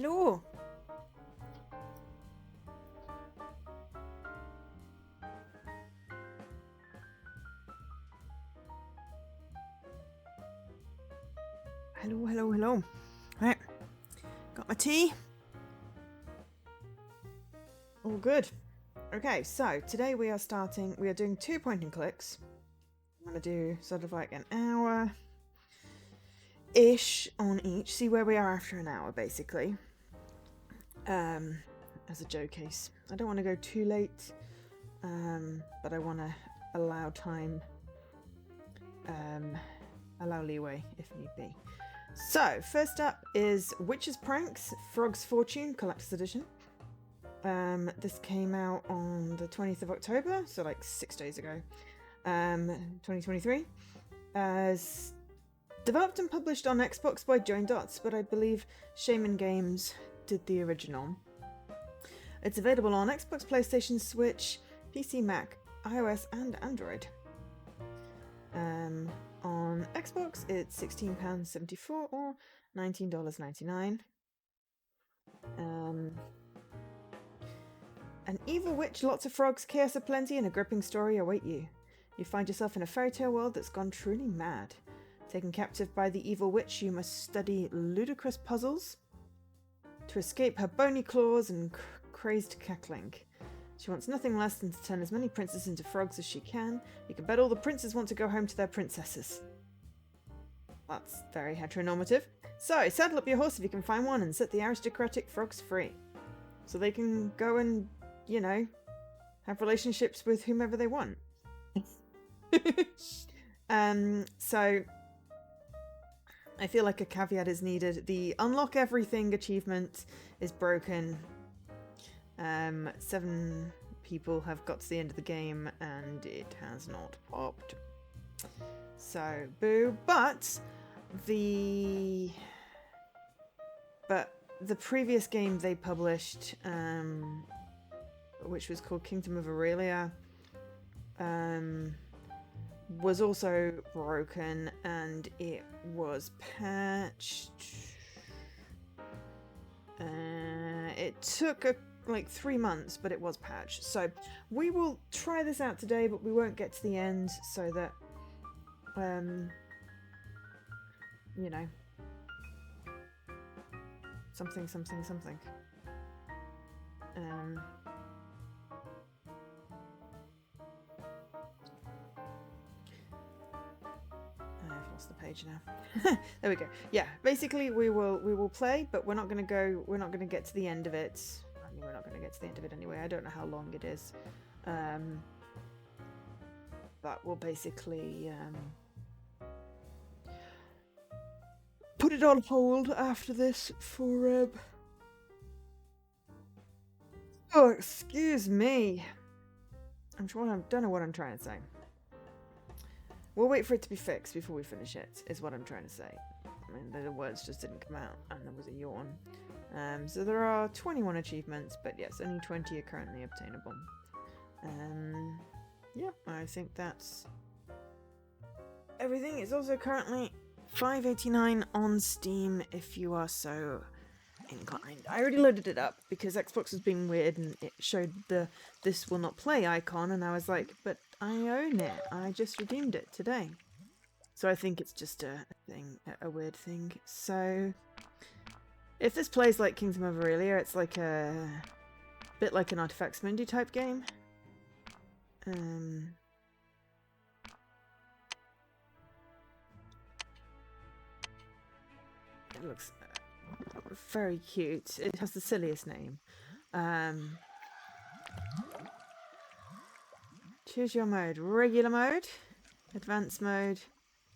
Hello. Hello, hello, hello. Right. Got my tea. All good. Okay, so today we are doing 2 point and clicks. I'm going to do sort of like an hour-ish on each. See where we are after an hour, basically. As a showcase. I don't want to go too late, but I want to allow time, allow leeway if need be. So, first up is Witch's Pranks, Frog's Fortune, Collector's Edition. This came out on the 20th of October, so like 6 days ago, 2023. Developed and published on Xbox by Join Dots, but I believe Shaman Games did the original. It's available on Xbox, PlayStation, Switch, PC, Mac, iOS, and Android. On Xbox, it's £16.74 or $19.99. An evil witch, lots of frogs, chaos aplenty, and a gripping story await you. You find yourself in a fairy tale world that's gone truly mad. Taken captive by the evil witch, you must study ludicrous puzzles to escape her bony claws and crazed cackling. She wants nothing less than to turn as many princes into frogs as she can. You can bet all the princes want to go home to their princesses. That's very heteronormative. So, saddle up your horse if you can find one and set the aristocratic frogs free. So they can go and, you know, have relationships with whomever they want. So, I feel like a caveat is needed. The unlock everything achievement is broken. 7 people have got to the end of the game and it has not popped. So, boo. But the previous game they published, which was called Kingdom of Aurelia, was also broken and it was patched. It took like 3 months, but it was patched. So we will try this out today, but we won't get to the end so that, you know, something. I've lost the page now. There we go. Yeah, basically we will play, but we're not going to get to the end of it. I mean, we're not going to get to the end of it anyway. I don't know how long it is. But we'll basically put it on hold after this for oh, excuse me. Don't know what I'm trying to say. We'll wait for it to be fixed before we finish it, is what I'm trying to say. I mean, the words just didn't come out, and there was a yawn. So there are 21 achievements, but yes, only 20 are currently obtainable. Yeah, I think that's everything. It's also currently $5.89 on Steam if you are so inclined. I already loaded it up because Xbox was being weird and it showed the "this will not play" icon, and I was like, but I own it. I just redeemed it today. So I think it's just a thing, a weird thing. So if this plays like Kingdom of Aurelia, it's like a bit like an Artifacts Mundi type game. It looks very cute. It has the silliest name. Choose your mode. Regular mode, advanced mode,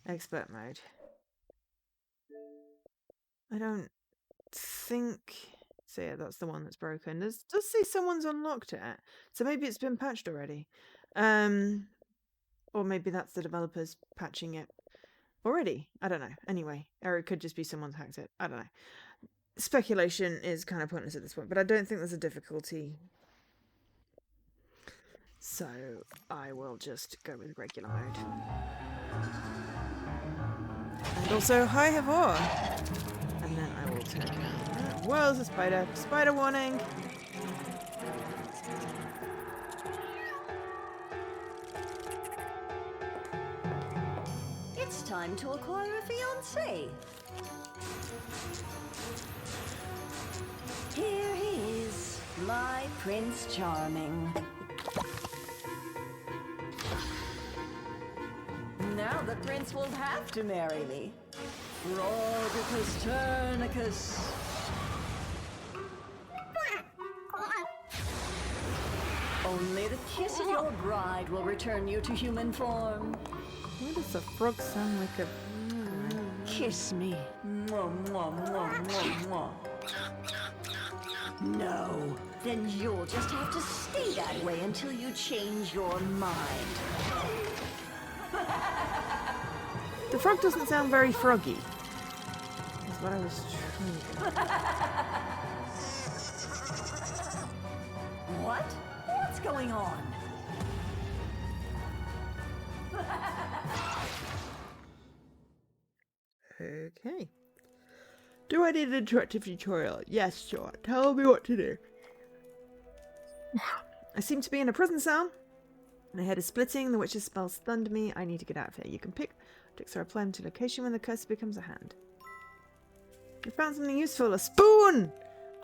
expert mode. I don't think... So yeah, that's the one that's broken. Does say someone's unlocked it. So maybe it's been patched already. Or maybe that's the developers patching it already. I don't know. Anyway, or it could just be someone's hacked it. I don't know. Speculation is kind of pointless at this point, but I don't think there's a difficulty. So I will just go with regular mode. And also, hi, Havor! And then I will turn that. Whoa, there's a spider. Spider warning! It's time to acquire a fiancé. Here he is, my Prince Charming. Now the prince will have to marry me. Frogicus Turnicus. Only the kiss of your bride will return you to human form. Why does a frog sound like a... Kiss me. Mwah, mwah, mwah, mwah, mwah. No, then you'll just have to stay that way until you change your mind. The frog doesn't sound very froggy. That's what I was trying to... What? What's going on? Okay. Do I need an interactive tutorial? Yes, sure. Tell me what to do. I seem to be in a prison cell. My head is splitting. The witch's spell stunned me. I need to get out of here. You can pick objects or apply them to location when the cursor becomes a hand. I found something useful. A spoon!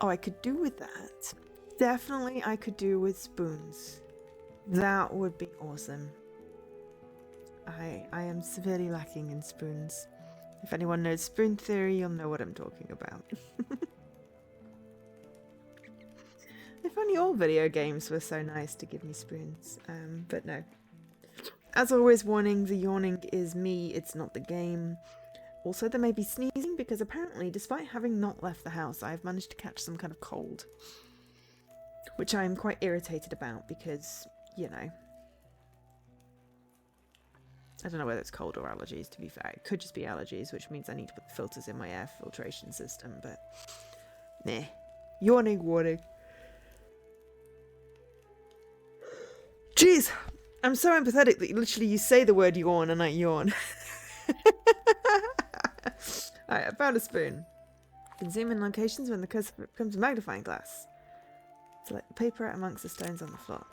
Oh, I could do with that. Definitely I could do with spoons. That would be awesome. I am severely lacking in spoons. If anyone knows spoon theory, you'll know what I'm talking about. If only all video games were so nice to give me spoons. But no. As always, warning, the yawning is me, it's not the game. Also, there may be sneezing because apparently, despite having not left the house, I've managed to catch some kind of cold. Which I'm quite irritated about because, you know... I don't know whether it's cold or allergies, to be fair. It could just be allergies, which means I need to put the filters in my air filtration system, but... Nah. Yawning warning. Jeez! I'm so empathetic that literally you say the word yawn and I yawn. Alright, I found a spoon. You can zoom in locations when the cursor becomes a magnifying glass. Select the paper out amongst the stones on the floor.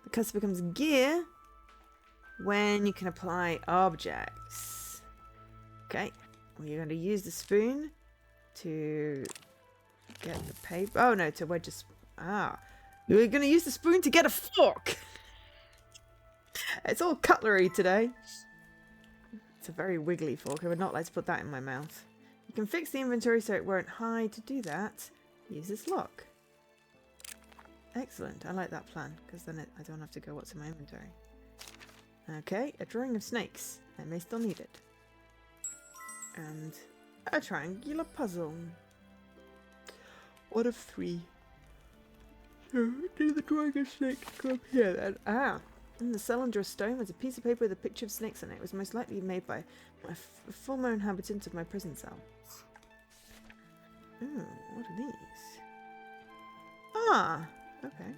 The cursor becomes gear when you can apply objects. Okay, well, you're going to use the spoon to get the paper. Oh no, to wedge you're going to use the spoon to get a fork. It's all cutlery today. It's a very wiggly fork. I would not like to put that in my mouth. You can fix the inventory so it won't hide. To do that, use this lock. Excellent. I like that plan because then I don't have to go what's in my inventory. Okay, a drawing of snakes. I may still need it. And a triangular puzzle. One of 3. So, do the drawing of snakes come here then? In the cell under a stone there's a piece of paper with a picture of snakes on it. It was most likely made by a former inhabitant of my prison cell. Ooh, what are these? Okay.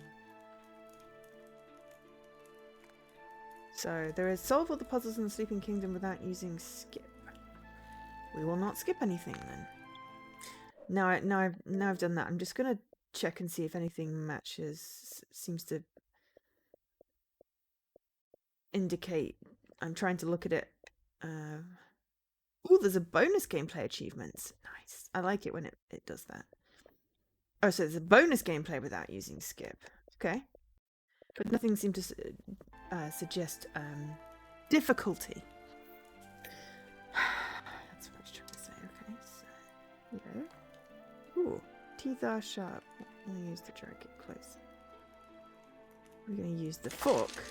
So, there is solve all the puzzles in the Sleeping Kingdom without using skip. We will not skip anything then. Now I've done that, I'm just going to check and see if anything matches. Seems to indicate. I'm trying to look at it. Oh, there's a bonus gameplay achievements. Nice. I like it when it does that. Oh, so there's a bonus gameplay without using skip. Okay. But nothing seemed to suggest difficulty. That's what I was trying to say. Okay, so here. Ooh, teeth are sharp. I'm going to use the drag it close. We're going to use the fork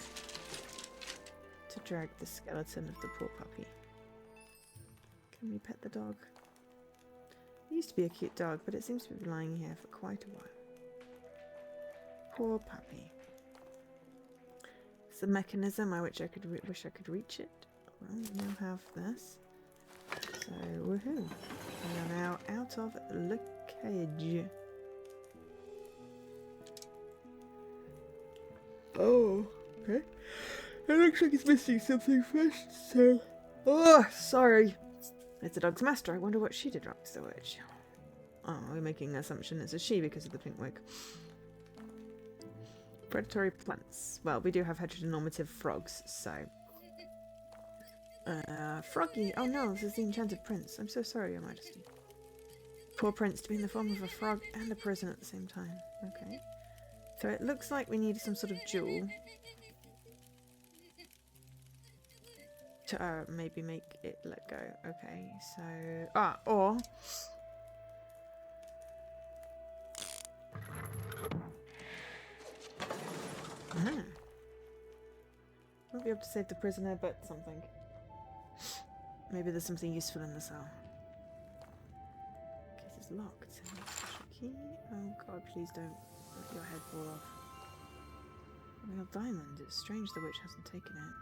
to drag the skeleton of the poor puppy. Can we pet the dog? It used to be a cute dog, but it seems to be lying here for quite a while. Poor puppy. It's the mechanism. I wish I could reach it. Well, we now have this. So woohoo! We are now out of the cage. Oh, okay. It looks like it's missing something first, so... Oh, sorry. It's the dog's master. I wonder what she did wrong to the witch. Oh, we're making an assumption it's a she because of the pink wig. Predatory plants. Well, we do have heteronormative frogs, so... Froggy! Oh no, this is the enchanted prince. I'm so sorry, Your Majesty. Poor prince to be in the form of a frog and a prison at the same time. Okay. So it looks like we need some sort of jewel to maybe make it let go. Okay, so... or... Won't be able to save the prisoner, but something. Maybe there's something useful in the cell. Case is locked. Special key. Oh god, please don't let your head fall off. A real diamond. It's strange the witch hasn't taken it.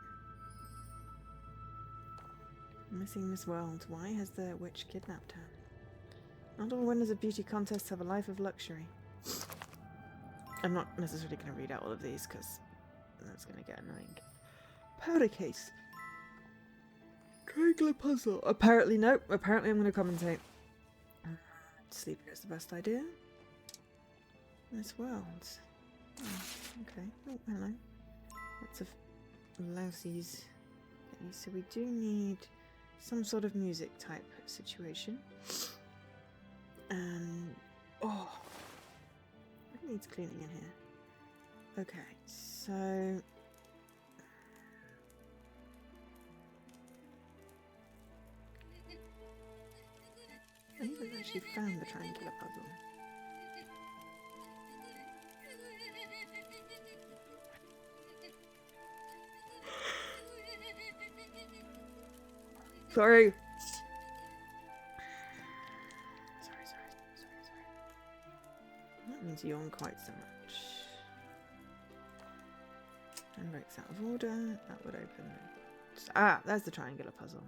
Missing Miss World. Why has the witch kidnapped her? Not all winners of beauty contests have a life of luxury. I'm not necessarily going to read out all of these because that's going to get annoying. Powder case. Triangular puzzle. Apparently, nope. Apparently, I'm going to commentate. Sleeping is the best idea. Miss World. Oh, okay. Oh, hello. Lots of lousies. Okay, so we do need some sort of music type situation. Oh, it needs cleaning in here. Okay, so I haven't actually found the triangular puzzle. Sorry. Sorry. That means you yawn quite so much. And breaks out of order. That would open. Ah, there's the triangular puzzle.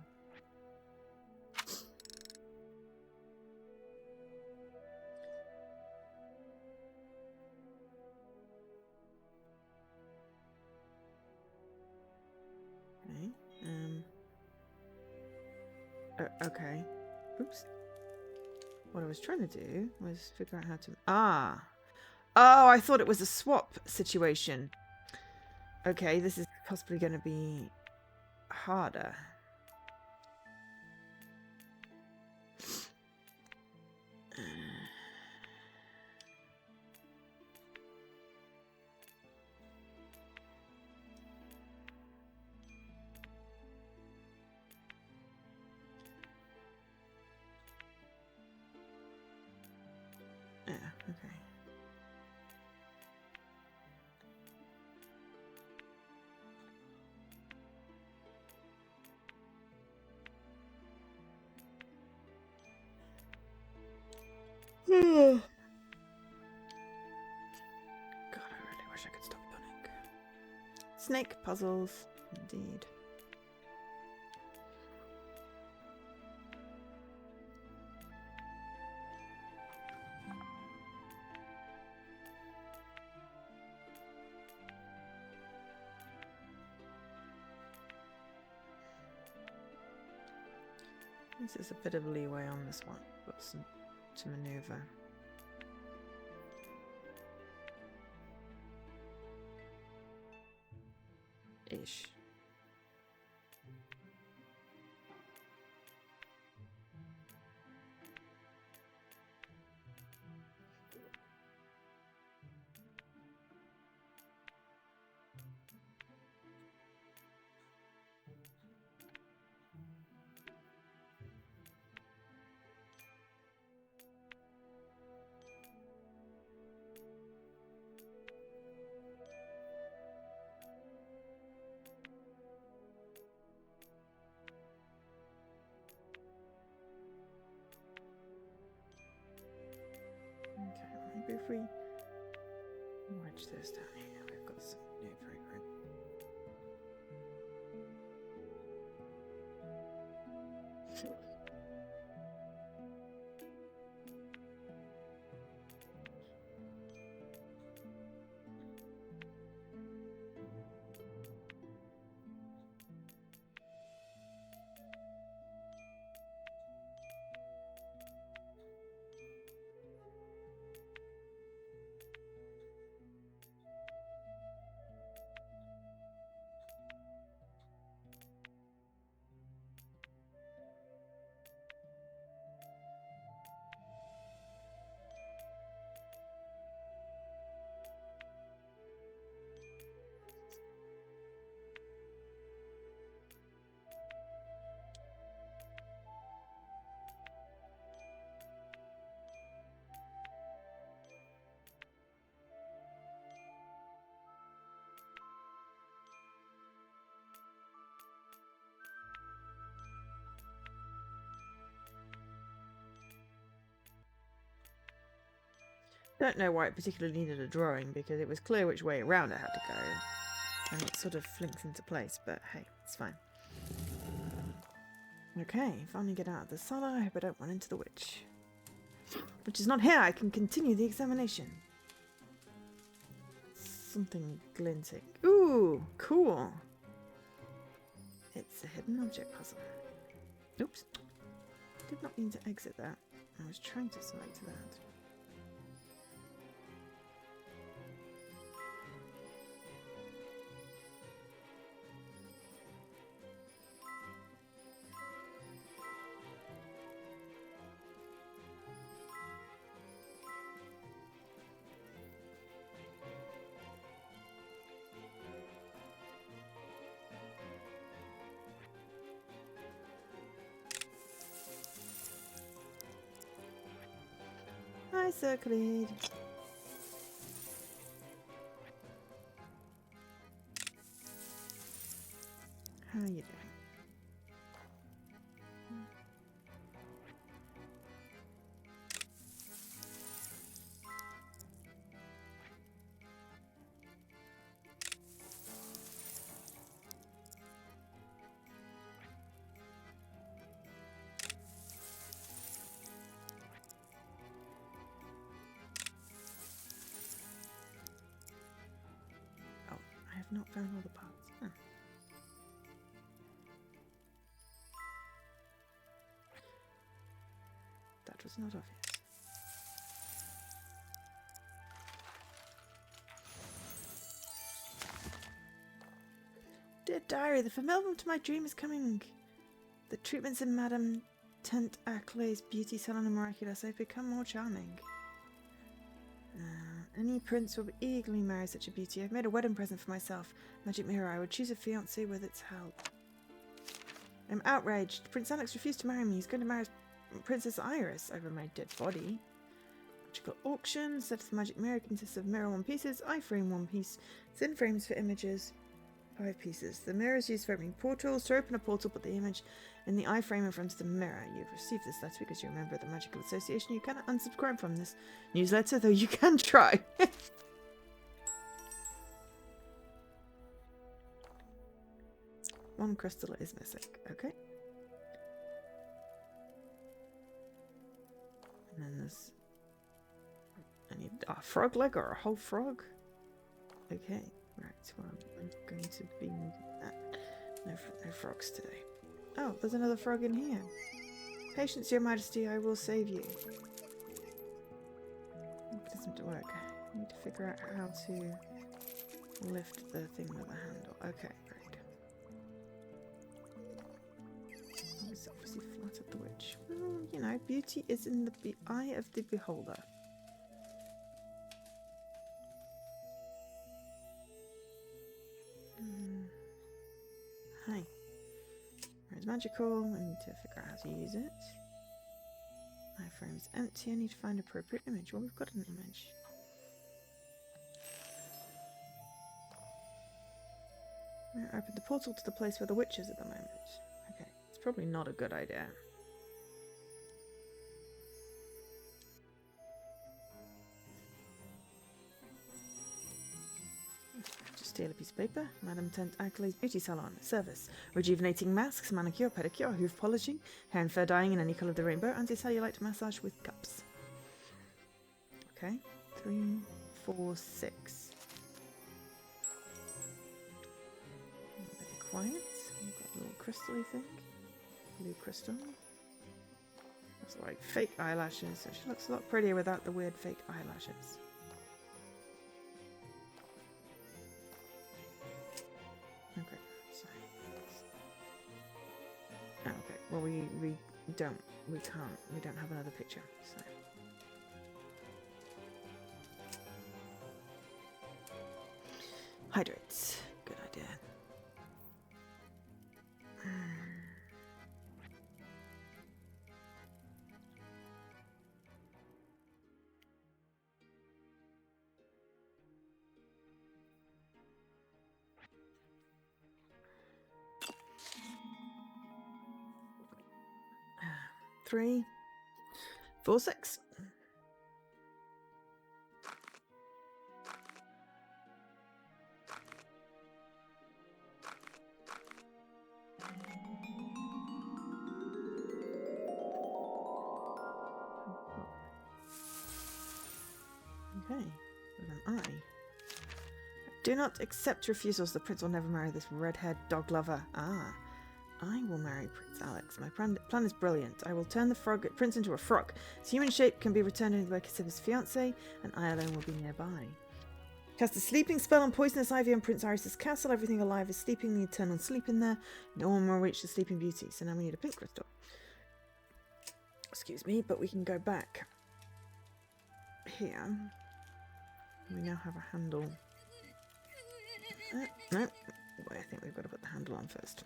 Okay. Okay. Oops. What I was trying to do was figure out how to... Ah! Oh, I thought it was a swap situation. Okay, this is possibly going to be harder. Yeah, okay. God, I really wish I could stop yawning. Snake puzzles, indeed. This is a bit of leeway on this one. Got some to maneuver. Ish. Okay, maybe if we wedge this down here, we've got some new fragrance. Don't know why it particularly needed a drawing, because it was clear which way around it had to go. And it sort of flinks into place, but hey, it's fine. Okay, finally get out of the cellar. I hope I don't run into the witch. Which is not here. I can continue the examination. Something glinting. Ooh, cool. It's a hidden object puzzle. Oops. Did not mean to exit that. I was trying to select that. Hi, Circlade. How are you doing? Oh, I have not found all the parts. Huh. That was not obvious. Dear Diary, the fulfillment to my dream is coming. The treatments in Madame Tent Aclay's beauty salon and miraculous. I've become more charming. Any prince will eagerly marry such a beauty. I've made a wedding present for myself. Magic mirror, I would choose a fiancé with its help. I'm outraged. Prince Alex refused to marry me. He's going to marry Princess Iris over my dead body. Magical auction. Set of the magic mirror consists of mirror 1 pieces, eye frame 1 piece, thin frames for images 5 pieces. The mirror is used for opening portals. To open a portal, put the image in the eye frame in front of the mirror. You've received this letter because you're a member of the Magical Association. You cannot unsubscribe from this newsletter, though you can try. One crystal is missing. Okay. And then there's... I need a frog leg or a whole frog. Okay. Right. Well, I'm going to be needing that. No frogs today. Oh, there's another frog in here. Patience, Your Majesty, I will save you. It doesn't work. I need to figure out how to lift the thing with the handle. Okay, great. It's obviously flattered the witch. Well, you know, beauty is in the eye of the beholder. Hi. It's magical. I need to figure out how to use it. My frame is empty. I need to find an appropriate image. Well, we've got an image. Open the portal to the place where the witch is at the moment. Okay, it's probably not a good idea. Just steal a piece of paper. Madame Tent Aclay's beauty salon. Service. Rejuvenating masks, manicure, pedicure, hoof polishing, hair and fur dyeing in any colour of the rainbow, anti-cellulite massage with cups. Okay, 3, 4, 6. Quiet. We've got a little crystal-y thing. Blue crystal. That's like fake eyelashes. So she looks a lot prettier without the weird fake eyelashes. Okay, so okay. Well, we don't have another picture. So hydrates. Good idea. Three, 4, 6. Okay, with an I. Do not accept refusals. The prince will never marry this red-haired dog lover. Ah. I will marry Prince Alex. My plan is brilliant. I will turn the prince into a frog. His human shape can be returned into the wake of his fiancée, and I alone will be nearby. Cast a sleeping spell on poisonous ivy on Prince Iris's castle. Everything alive is sleeping. The eternal sleep in there. No one will reach the sleeping beauty. So now we need a pink crystal. Excuse me, but we can go back here. We now have a handle. No, I think we've got to put the handle on first.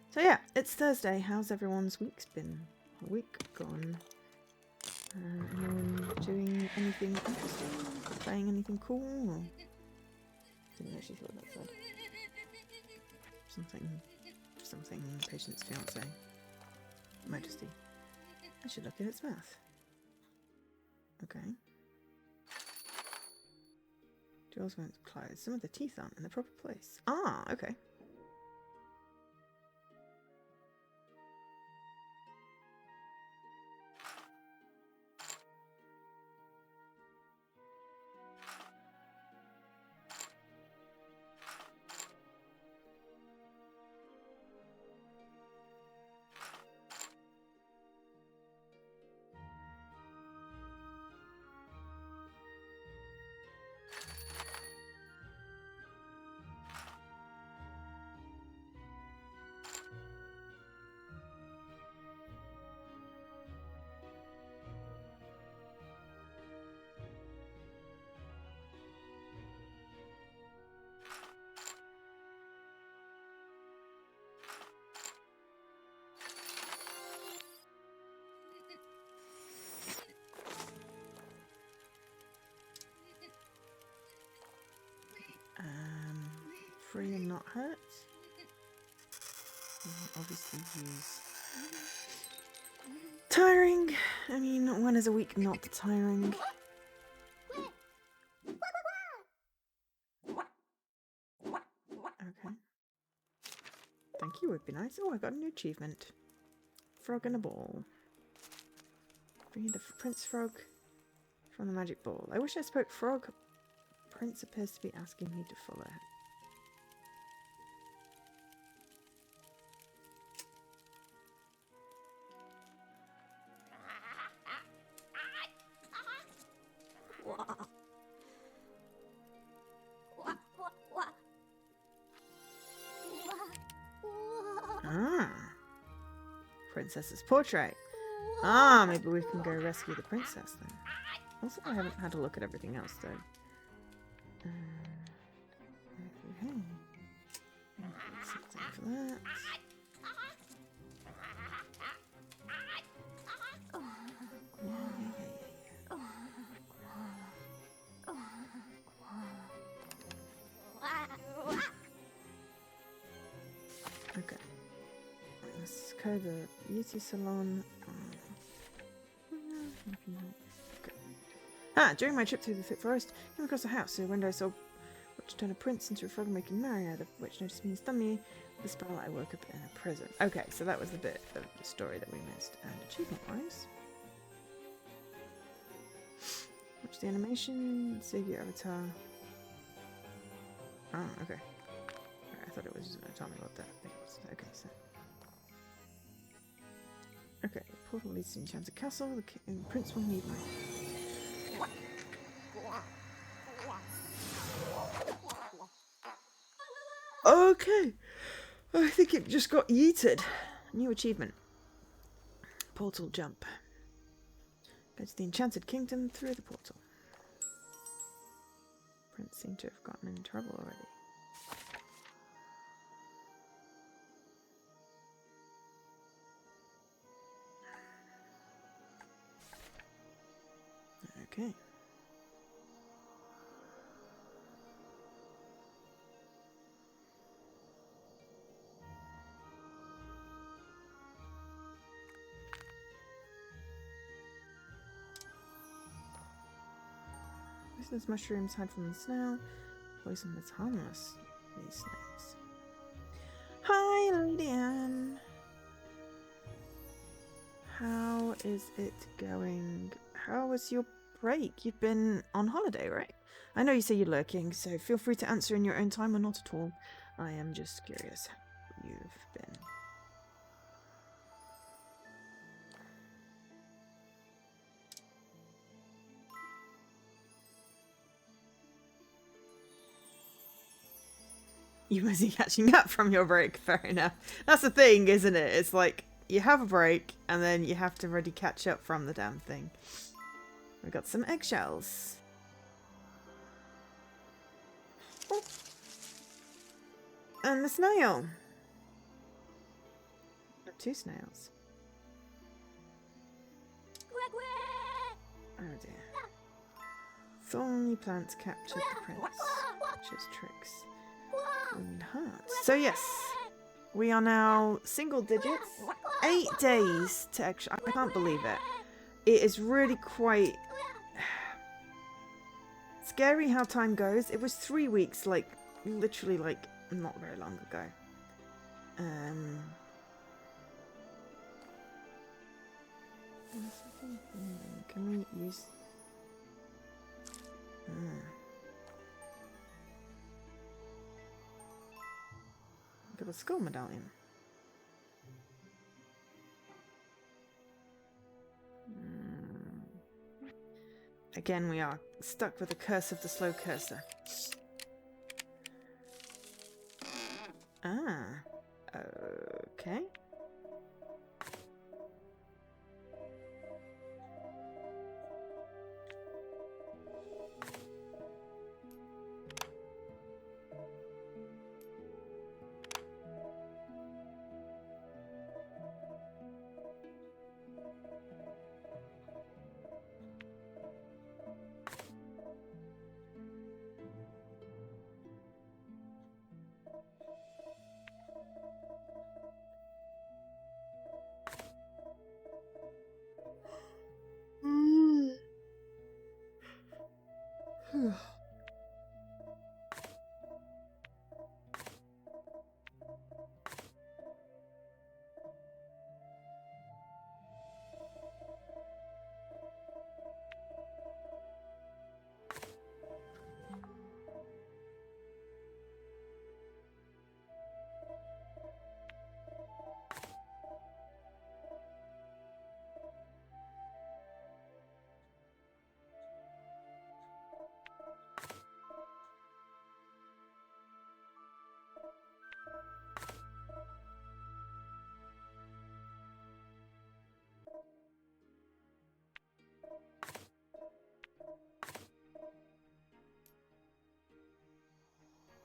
So yeah, it's Thursday. How's everyone's week's been? A week gone. Anyone doing anything interesting? Playing anything cool? Or... Didn't know she thought that said. Something, Patient's fiancé. Majesty. I should look at its mouth. Okay. Jaws won't close. Some of the teeth aren't in the proper place. Ah, okay. Free and not hurt. Obviously use tiring. I mean, when is a week not tiring? Okay. Thank you, would be nice. Oh, I got a new achievement. Frog in a ball. Free the Prince Frog from the magic ball. I wish I spoke frog. Prince appears to be asking me to follow him. Ah, princess's portrait. Ah, maybe we can go rescue the princess then. Also, I haven't had a look at everything else though. Okay. Something for that. Okay. Let's go to the beauty salon. Okay. Ah, during my trip through the thick forest, I came across a house. Through the window I saw which turned a prince into a frog making merry, either of which noticed me and stung me. With the spell, I woke up in a prison. Okay, so that was the bit of the story that we missed. And achievement-wise, watch the animation, save your avatar. Oh, okay. I thought it was just going to tell me what that thing was. Okay, so. Okay, portal leads to Enchanted Castle. The prince will need me. Okay. I think it just got yeeted. New achievement. Portal jump. Go to the Enchanted Kingdom through the portal. Prince seemed to have gotten in trouble already. Okay. Poisonous mushrooms hide from the snail. Poison is harmless. These snails. Hi, Lady Anne. How is it going? How was your break? You've been on holiday, right? I know you say you're lurking, so feel free to answer in your own time or not at all. I am just curious how you've been. You must be catching up from your break. Fair enough. That's the thing, isn't it? It's like you have a break and then you have to really catch up from the damn thing. We got some eggshells. Oh. And the snail. Two snails. Oh dear. Thorny plants captured the prince. Just tricks. Green hearts. So yes, we are now single digits. 8 days to extra. I can't believe it. It is really quite scary how time goes. It was 3 weeks, like literally, like not very long ago. Can we use? Got a skull medallion. Again, we are stuck with the curse of the slow cursor. Ah, okay.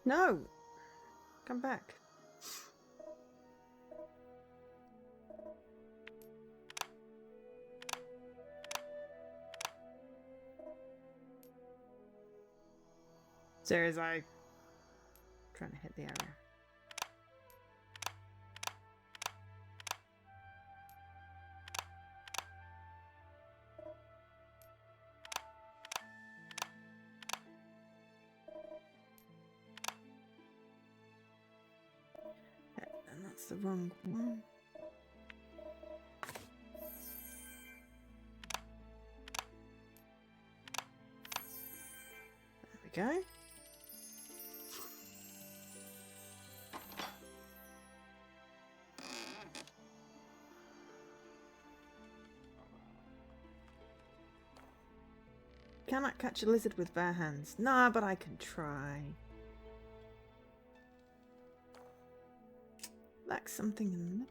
No! Come back. Seriously. Trying to hit the arrow. And that's the wrong one. There we go. Cannot catch a lizard with bare hands. Nah, but I can try. Like something in there.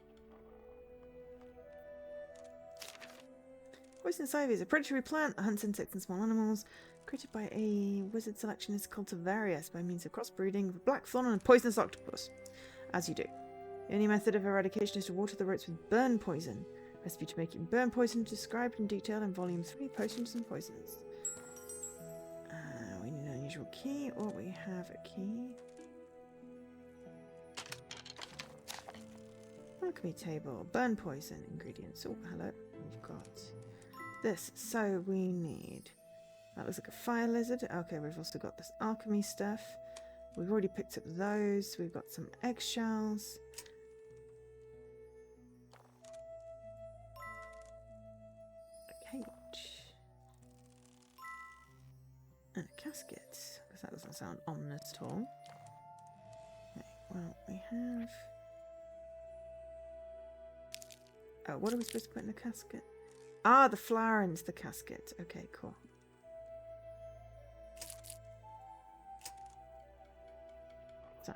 Poisonous ivy is a predatory plant that hunts insects and small animals. Created by a wizard selectionist cultivarius by means of crossbreeding of a black thorn and a poisonous octopus. As you do. The only method of eradication is to water the roots with burn poison. Recipe to making burn poison described in detail in volume 3, Potions and Poisons. We need an unusual key, or we have a key. Alchemy table, burn poison, ingredients. Oh, hello. We've got this. So we need... That looks like a fire lizard. Okay, we've also got this alchemy stuff. We've already picked up those. We've got some eggshells. A cage. sound ominous at all. Okay, well, we have... Oh, what are we supposed to put in the casket? Ah, the flower into the casket. Okay, cool. So...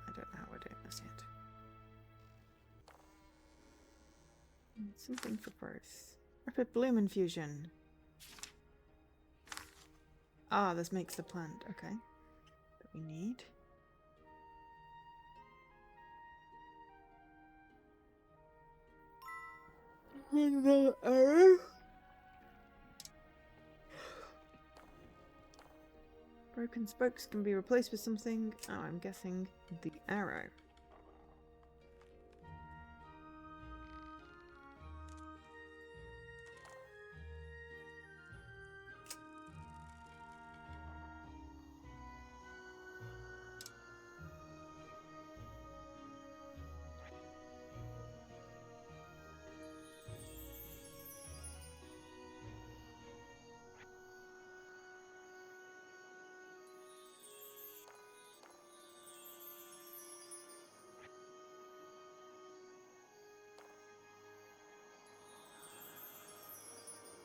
I don't know how we're doing this yet. Something for growth. Rapid bloom infusion. Ah, this makes the plant. Okay. That we need. Another arrow. Broken spokes can be replaced with something. Oh, I'm guessing the arrow.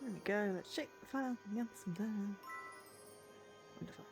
There we go. Let's shake the file. Yes, and then. Wonderful.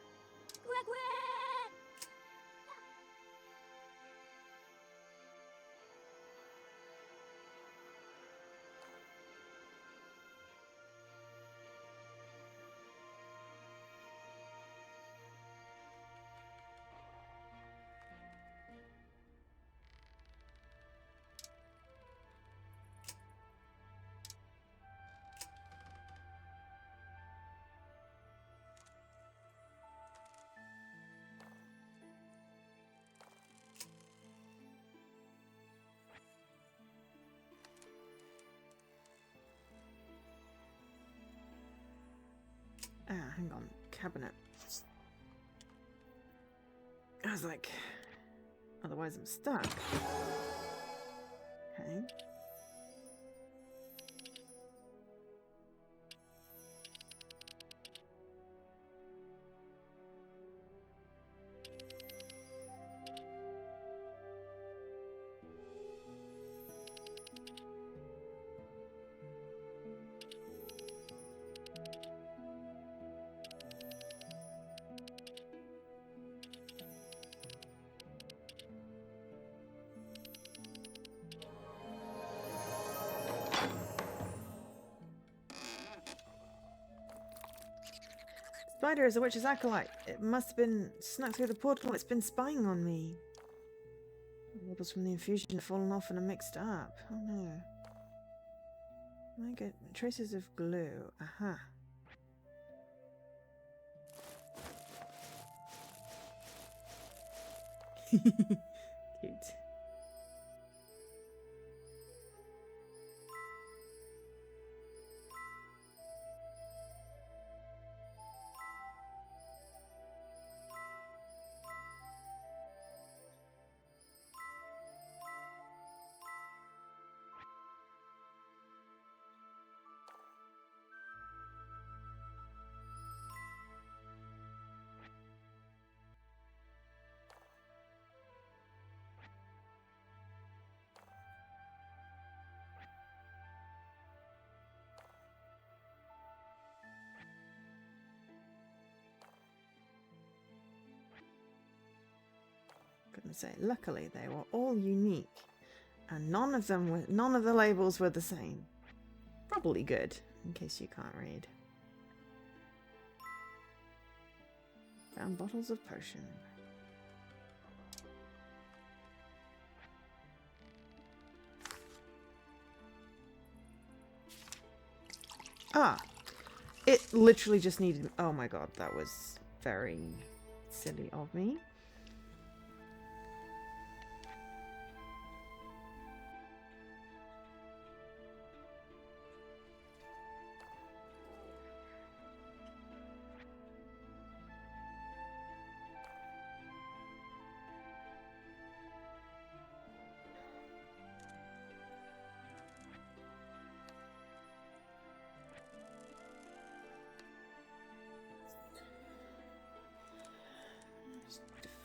Ah, hang on. Cabinet. I was like, otherwise I'm stuck. Okay. Spider is a witch's acolyte. It must have been snuck through the portal. It's been spying on me. The labels from the infusion have fallen off and are mixed up. Oh no. I get traces of glue. Aha. Cute. Gonna say, luckily they were all unique, and none of the labels were the same. Probably good, in case you can't read. Found bottles of potion. Ah, it literally just needed. Oh my god, that was very silly of me.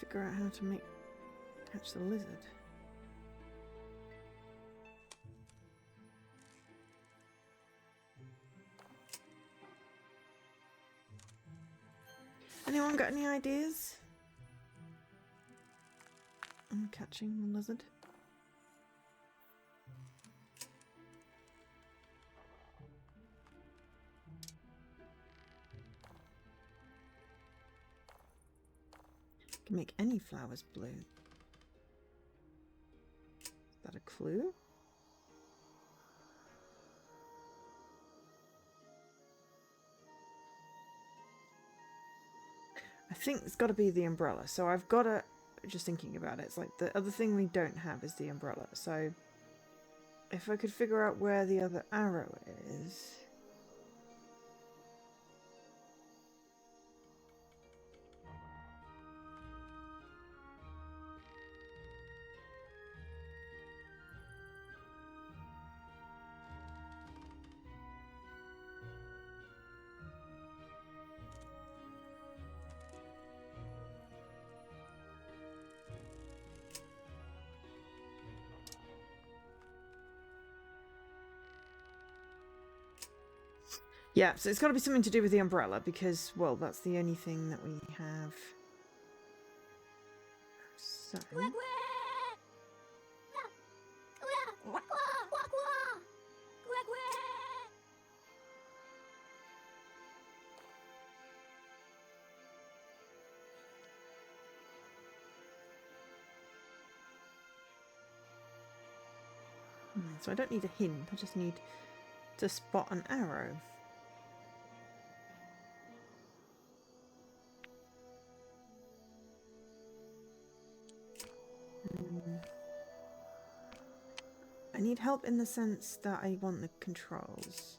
figure out how to catch the lizard. Anyone got any ideas on catching the lizard? Can make any flowers blue. Is that a clue? I think it's got to be the umbrella. So I've got to, just thinking about it, it's like the other thing we don't have is the umbrella. So if I could figure out where the other arrow is. Yeah, so it's got to be something to do with the umbrella because, well, that's the only thing that we have. So. So I don't need a hint, I just need to spot an arrow. I need help in the sense that I want the controls.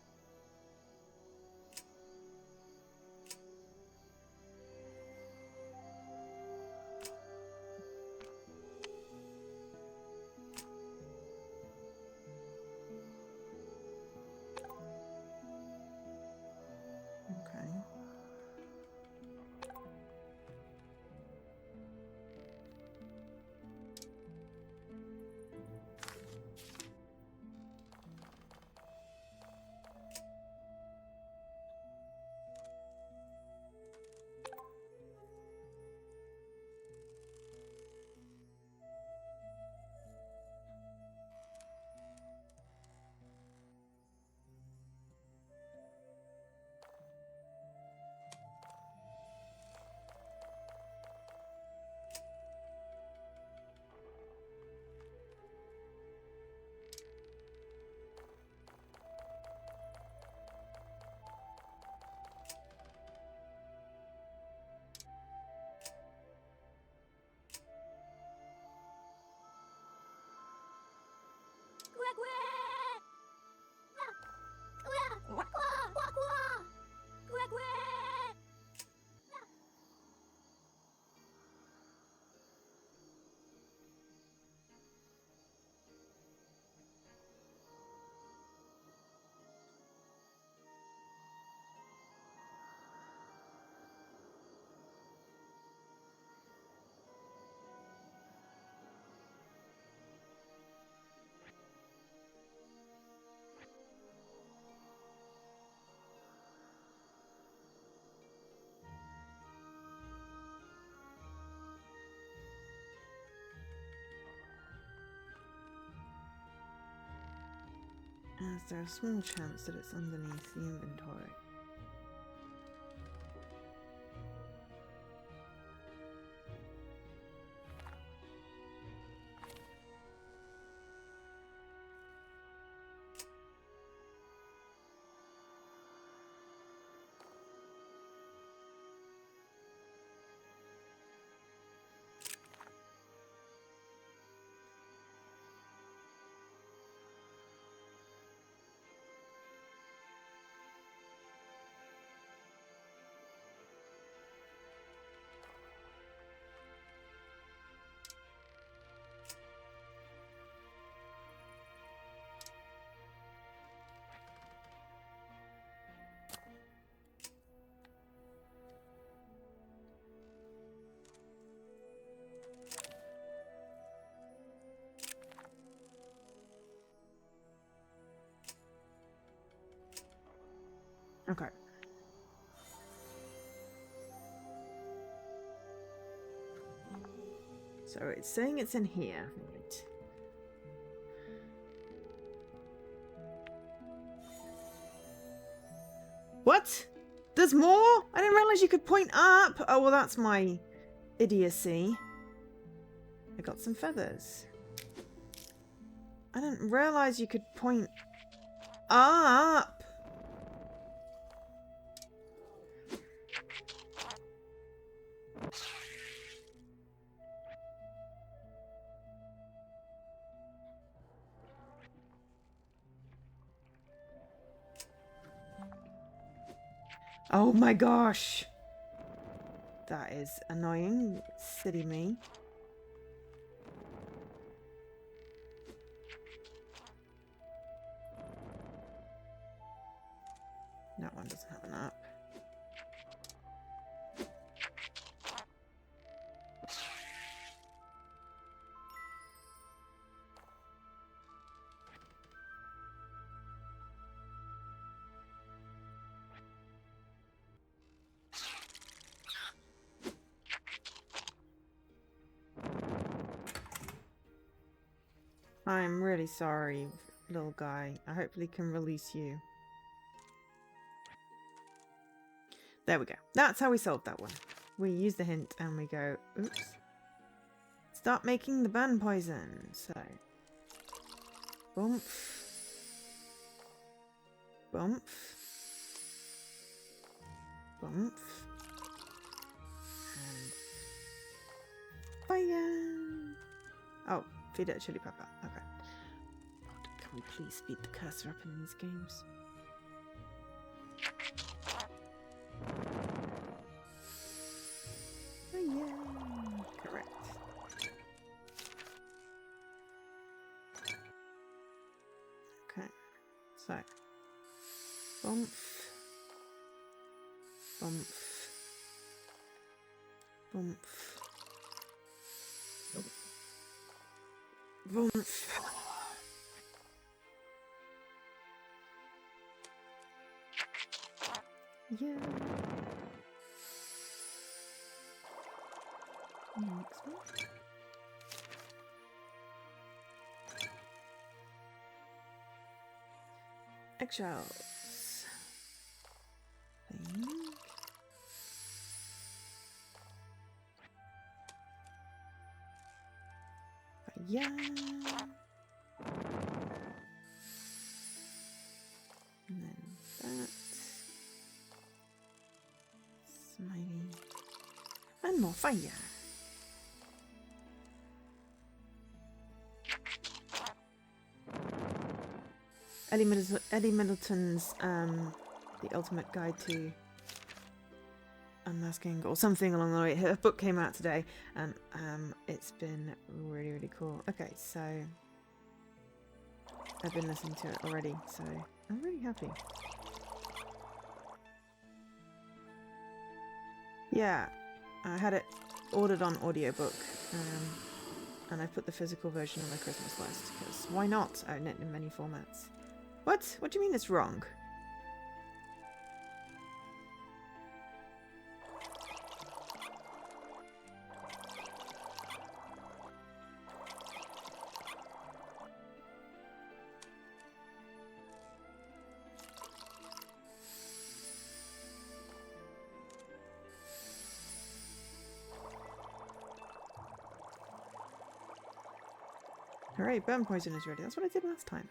Okay. Is there a small chance that it's underneath the inventory? Okay. So it's saying it's in here. Right. What? There's more? I didn't realize you could point up. Oh, well, that's my idiocy. I got some feathers. I didn't realize you could point up. Oh my gosh. That is annoying. Silly me. That one doesn't have an up. I'm really sorry, little guy. I hopefully can release you. There we go. That's how we solved that one. We use the hint and we go, oops. Start making the burn poison. So, bump. Bump. Bump. And fire. Oh, feed it a chili pepper. Okay. God, can we please speed the cursor up in these games? Oh yeah. Correct. Okay. So, bump. Bump. Bump. Bump. Yeah. Next one. Eggshells. Think. Yeah. And then that. Smiley. And more fire. Eddie Middleton's The Ultimate Guide to Unmasking or something along the way. Her book came out today and it's been really, really cool. Okay, so I've been listening to it already, so I'm really happy. Yeah, I had it ordered on audiobook and I put the physical version on my Christmas list because why not? I own it in many formats. What? What do you mean it's wrong? Alright, burn poison is ready. That's what I did last time.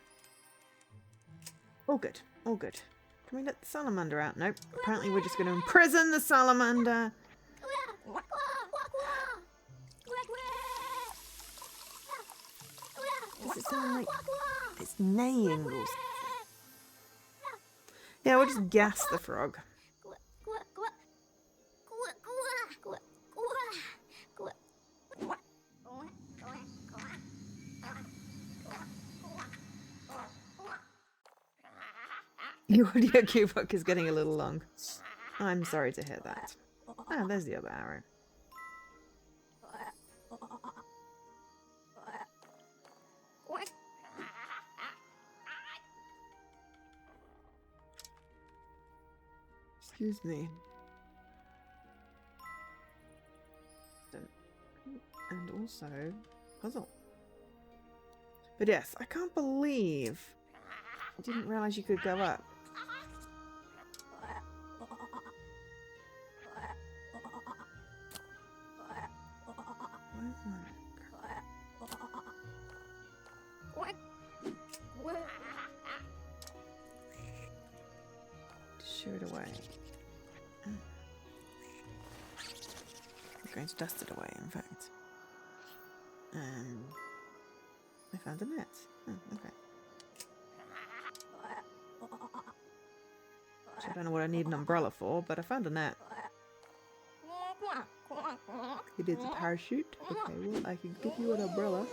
All good. All good. Can we let the salamander out? Nope. Apparently we're just going to imprison the salamander. Does it sound like it's neighing or something? Yeah, we'll just gas the frog. The audio cue book is getting a little long. I'm sorry to hear that. Ah, there's the other arrow. Excuse me. And also, puzzle. But yes, I can't believe I didn't realise you could go up. Shoo it away. I'm going to dust it away, in fact. I found a net. Oh, okay. So I don't know what I need an umbrella for, but I found a net. It is a parachute. Okay, well, I can give you an umbrella.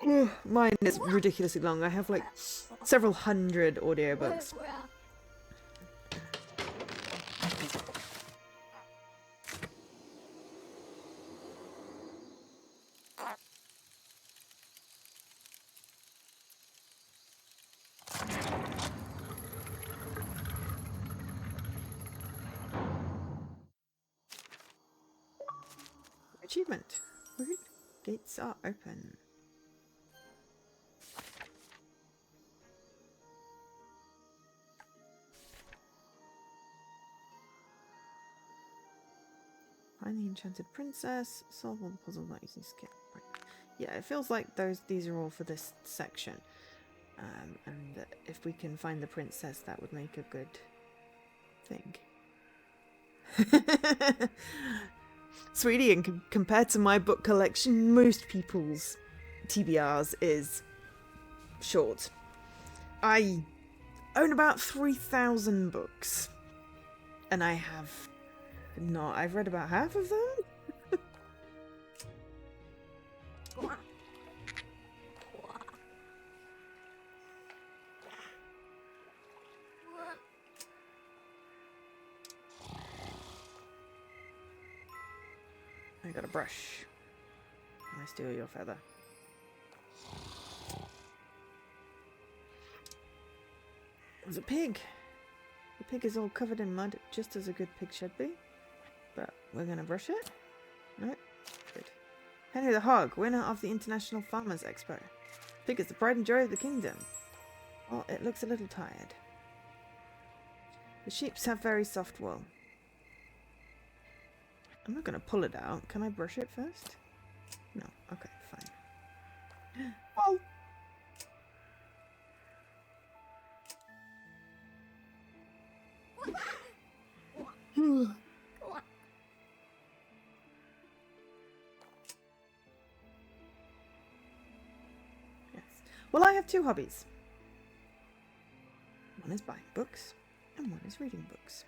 Ugh, mine is ridiculously long. I have like several hundred audiobooks. Achievement. Woohoo. Gates are open. Find the enchanted princess. Solve all the puzzles not using skip. Right. Yeah, it feels like these are all for this section. And if we can find the princess, that would make a good thing. Sweetie, and compared to my book collection, most people's TBRs is short. I own about 3,000 books, and I've read about half of them. I got a brush. Can I steal your feather? There's a pig. The pig is all covered in mud, just as a good pig should be. But we're gonna brush it? No? Good. Henry the Hog, winner of the International Farmers Expo. Pig is the pride and joy of the kingdom. Well, it looks a little tired. The sheeps have very soft wool. I'm not gonna pull it out. Can I brush it first? No. Okay, fine. Oh! Yes. Well, I have two hobbies. One is buying books, and one is reading books.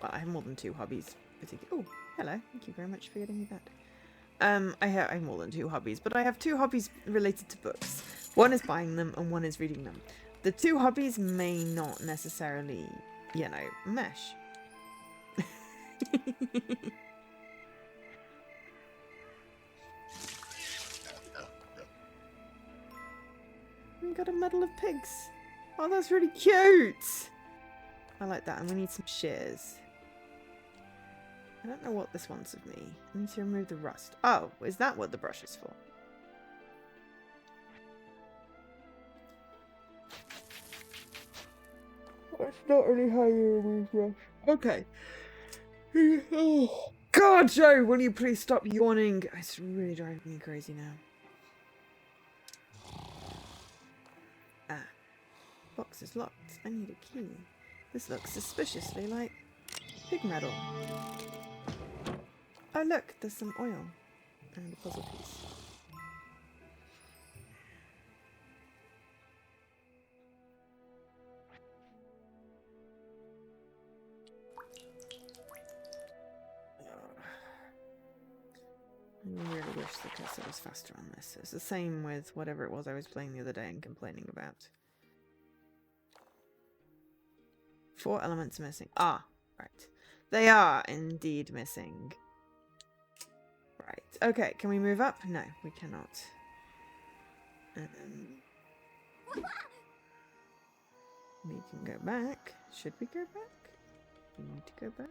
Well, I have more than two hobbies. Oh, hello. Thank you very much for getting me that. I have more than two hobbies, but I have two hobbies related to books. One is buying them, and one is reading them. The two hobbies may not necessarily, mesh. We got a medal of pigs. Oh, that's really cute. I like that, and we need some shears. I don't know what this wants of me. I need to remove the rust. Oh, is that what the brush is for? That's not really how you remove brush. Okay. Oh, God, Joe, will you please stop yawning? It's really driving me crazy now. Ah. Box is locked. I need a key. This looks suspiciously like pig metal. Oh look, there's some oil and a puzzle piece. I really wish the cursor was faster on this. It's the same with whatever it was I was playing the other day and complaining about. 4 elements missing. Ah, right. They are indeed missing. Right. Okay, can we move up? No, we cannot. We can go back. Should we go back? We need to go back.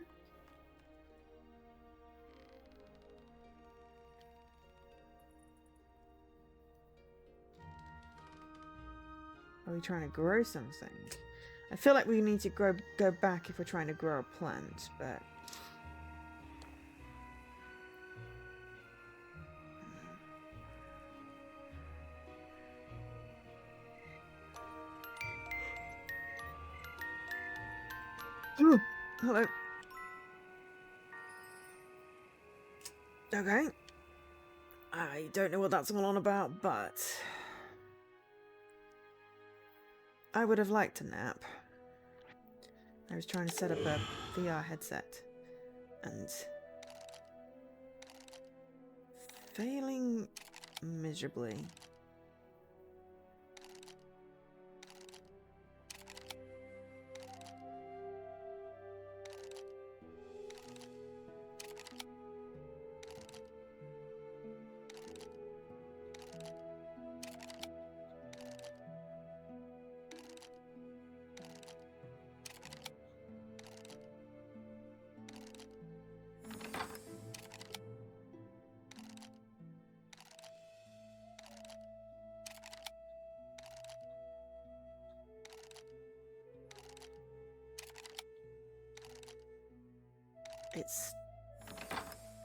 Are we trying to grow something? I feel like we need to go back if we're trying to grow a plant, but... Ooh, hello. Okay. I don't know what that's all on about, but... I would have liked a nap. I was trying to set up a VR headset. And... failing miserably. It's,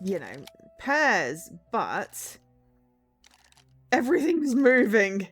you know, pairs, but everything's moving.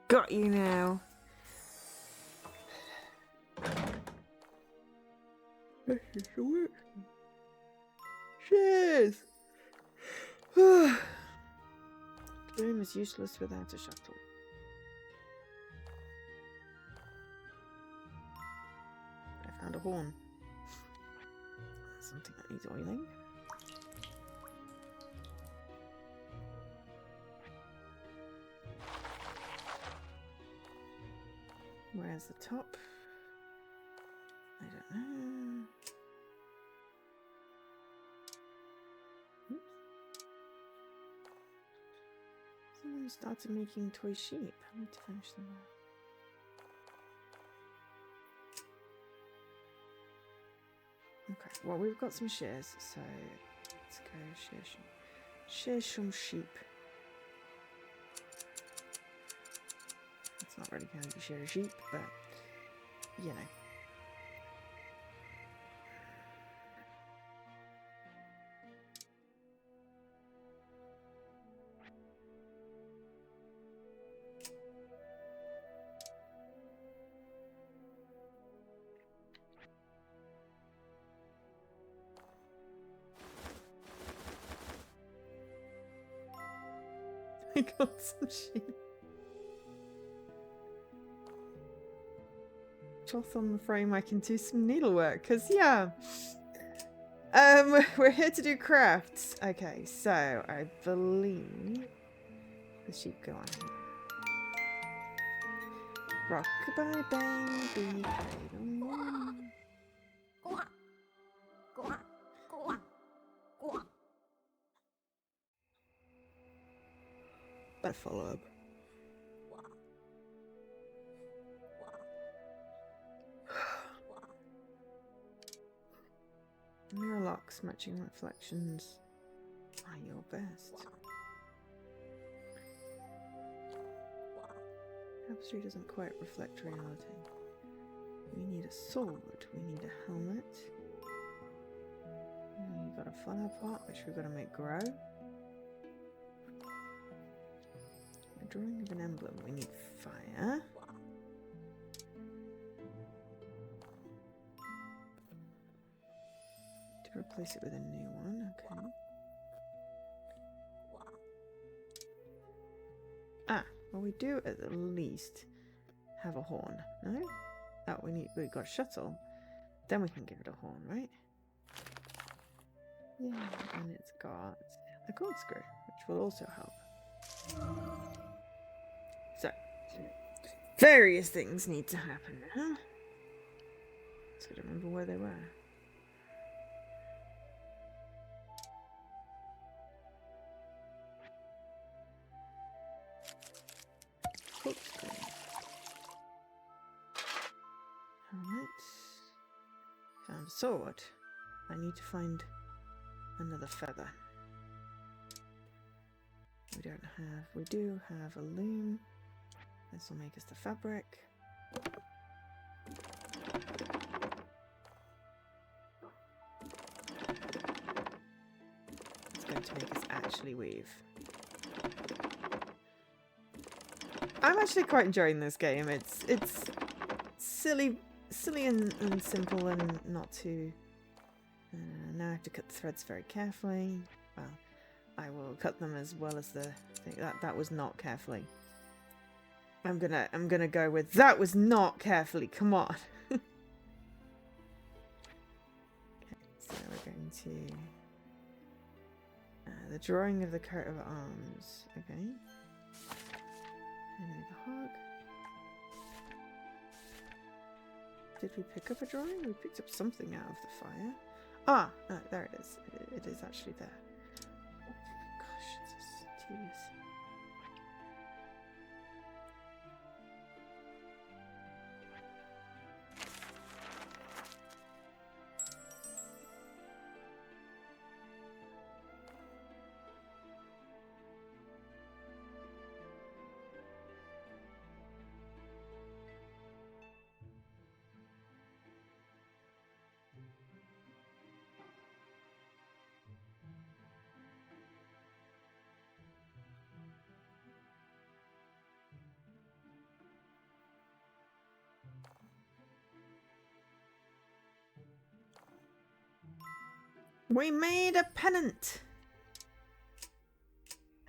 Got you now. Cheers! Bloom is useless without a shuttle. I found a horn. Something that needs oiling. Where's the top? I don't know. Oops. Someone started making toy sheep. I need to finish them off. Okay, well, we've got some shears, so let's go shear some sheep. It's not really going to be shear a sheep, but you know. I got some sheep. Cloth on the frame, I can do some needlework, because yeah. We're here to do crafts. Okay, so I believe the sheep go on here. Rockabye baby, cradle on. Better follow up. Mirror locks matching reflections are your best. Tapestry doesn't quite reflect reality. We need a sword. We need a helmet. We've got a flower pot, which we've got to make grow. A drawing of an emblem. We need fire. To replace it with a new one. Okay. Ah, well, we do at the least have a horn. No? Oh, we've got a shuttle. Then we can give it a horn, right? Yeah, and it's got the corkscrew, which will also help. So, various things need to happen now. Just gotta remember where they were. Corkscrew. Helmet. Found a sword. I need to find another feather. We do have a loom. This will make us the fabric. It's going to make us actually weave. I'm actually quite enjoying this game. It's silly and simple and not too... now I have to cut the threads very carefully. Well, I will cut them as well as the thing. That was not carefully. I'm gonna go with that was not carefully. Come on. Okay, so we're going to the drawing of the coat of arms. Okay. And the hog. Did we pick up a drawing? We picked up something out of the fire. Ah, no, there it is. It is actually there. Gosh, it's so tedious. We made a pennant!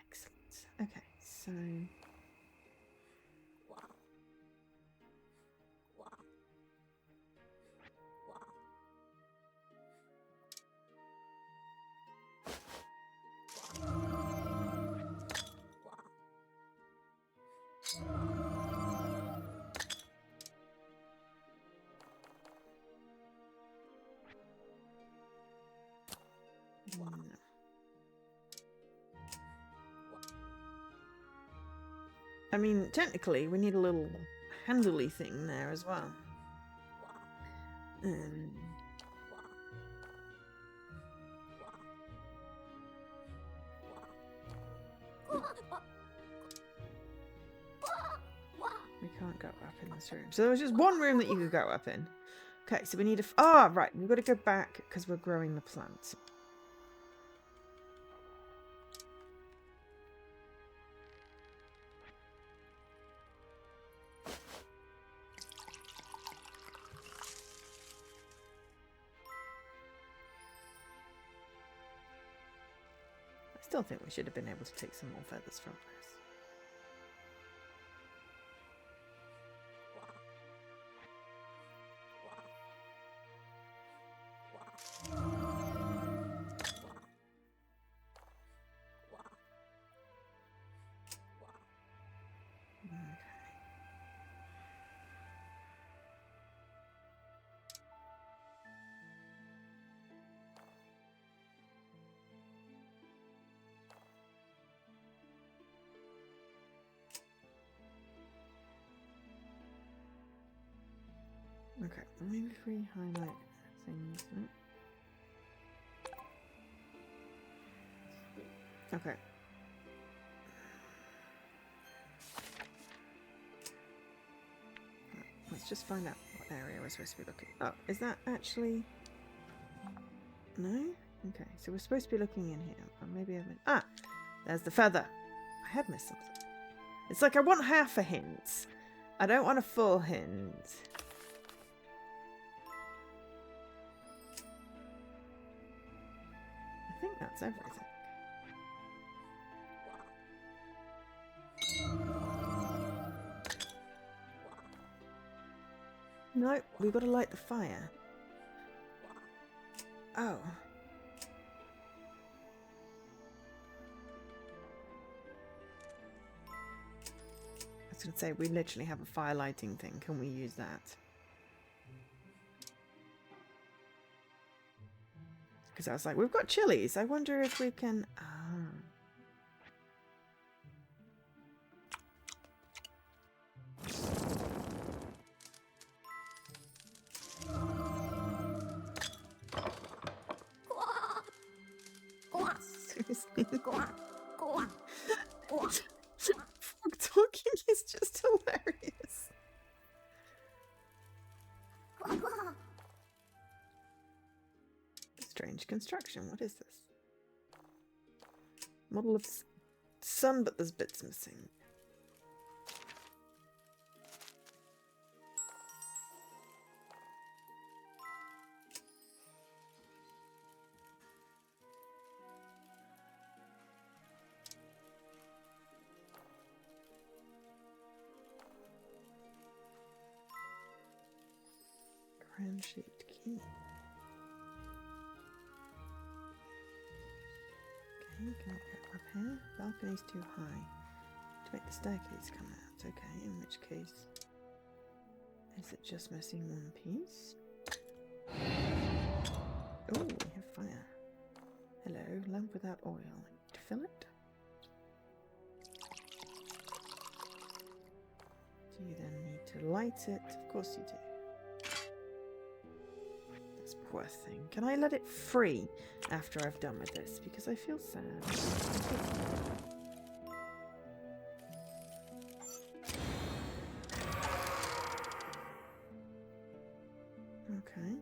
Excellent. Okay, so... I mean, technically, we need a little handly thing there as well. We can't go up in this room. So there was just one room that you could go up in. Okay, so we need a... right. We've got to go back because we're growing the plants. I still think we should have been able to take some more feathers from this. Okay, maybe if we highlight things. Okay. Let's just find out what area we're supposed to be looking? Oh, is that actually... No? Okay, so we're supposed to be looking in here. Or maybe I haven't... Ah! There's the feather. I had missed something. It's like I want half a hint. I don't want a full hint. I think that's everything. No, we've got to light the fire. Oh. I was going to say, we literally have a fire lighting thing. Can we use that? Because I was like, we've got chilies. I wonder if we can... Seriously? Frog talking is just hilarious. Strange construction. What is this? Model of sun, but there's bits missing. Crown-shaped key. Okay, can't get up here. Balcony's too high to make the staircase come out. Okay, in which case, is it just missing one piece? Oh, we have fire. Hello, lamp without oil. I need to fill it. Do you then need to light it? Of course you do. This poor thing. Can I let it free after I've done with this? Because I feel sad. Okay.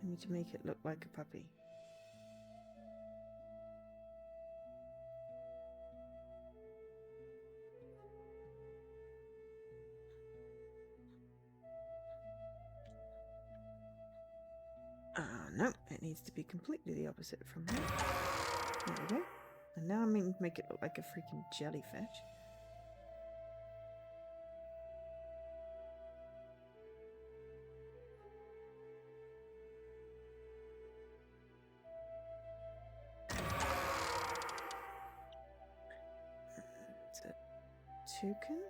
I need to make it look like a puppy. No, it needs to be completely the opposite from that. There we go. And now I'm going to make it look like a freaking jellyfish. It's a toucan.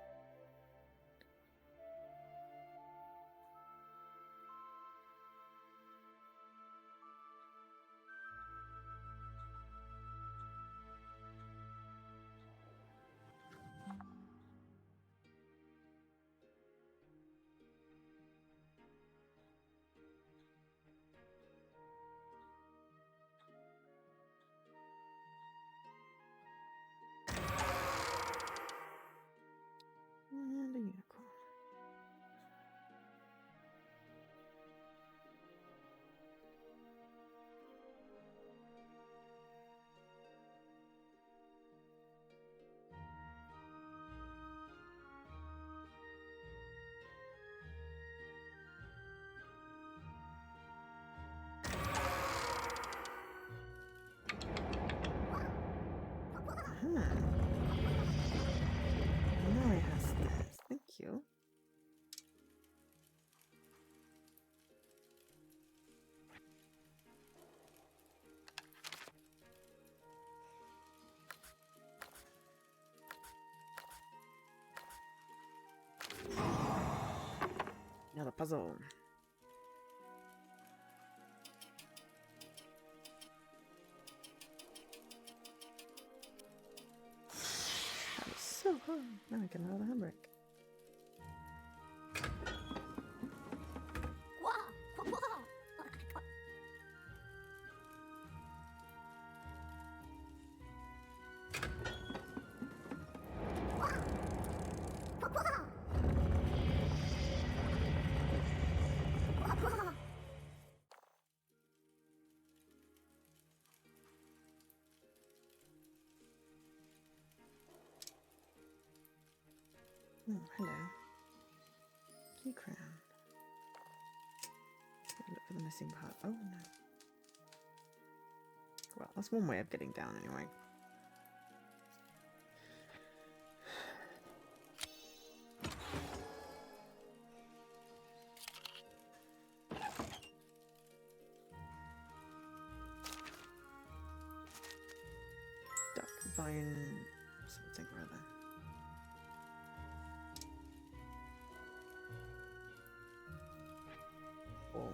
And a unicorn. Aha. Now it has stairs. Thank you. Another puzzle. That was so hard. Now I can lower the handbrake. Hello. Key crown. Look for the missing part. Oh no. Well, that's one way of getting down anyway. Duck bone something or other. Ball.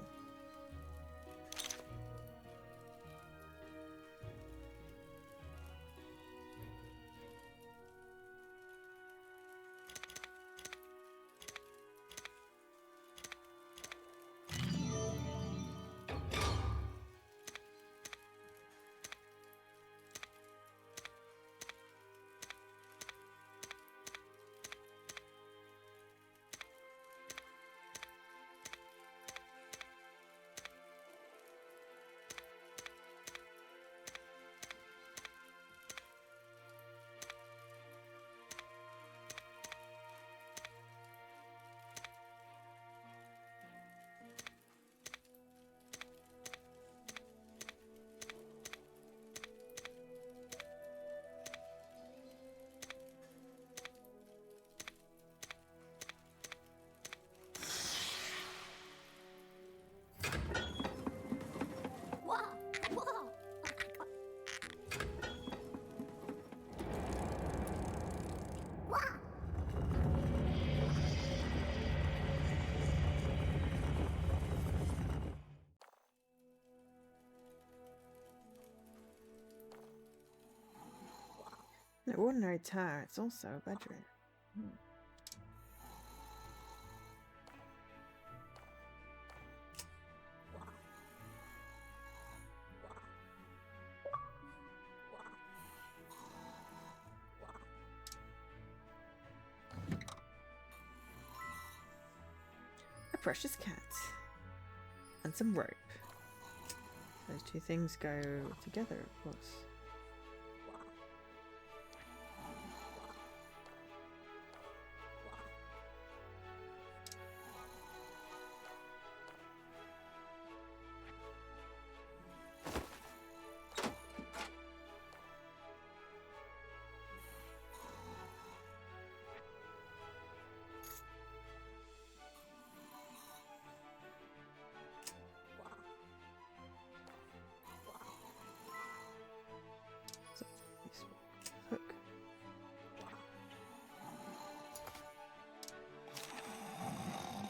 An ordinary tower, it's also a bedroom. A precious cat. And some rope. Those two things go together, of course. Hook.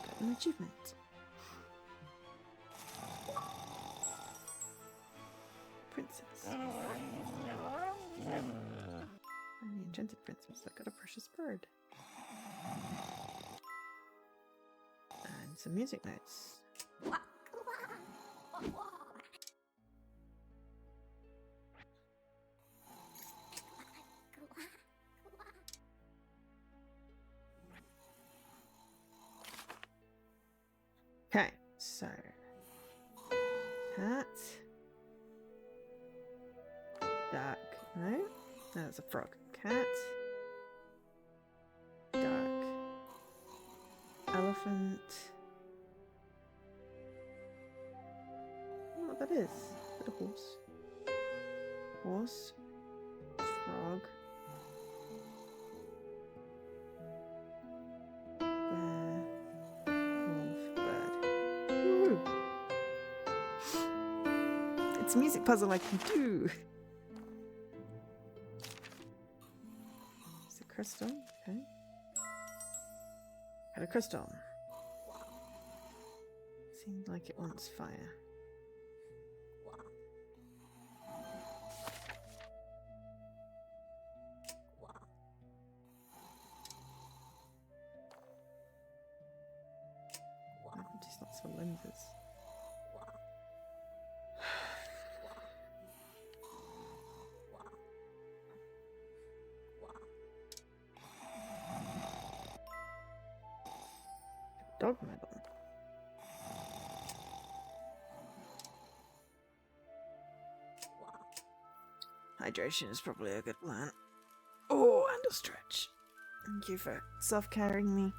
Got an achievement. Princess. I'm the enchanted princess. I got a precious bird. And some music notes. Okay, so cat, duck, no, that's a frog. Cat, duck, elephant. I don't know what that is. Is it a horse? Horse, frog, bear, wolf, bird. Woo! It's a music puzzle I can do. It's a crystal, okay. Got a crystal. Seems like it wants fire. Just lots of lenses. Dog medal. Hydration is probably a good plan. Oh, and a stretch. Thank you for self-caring me.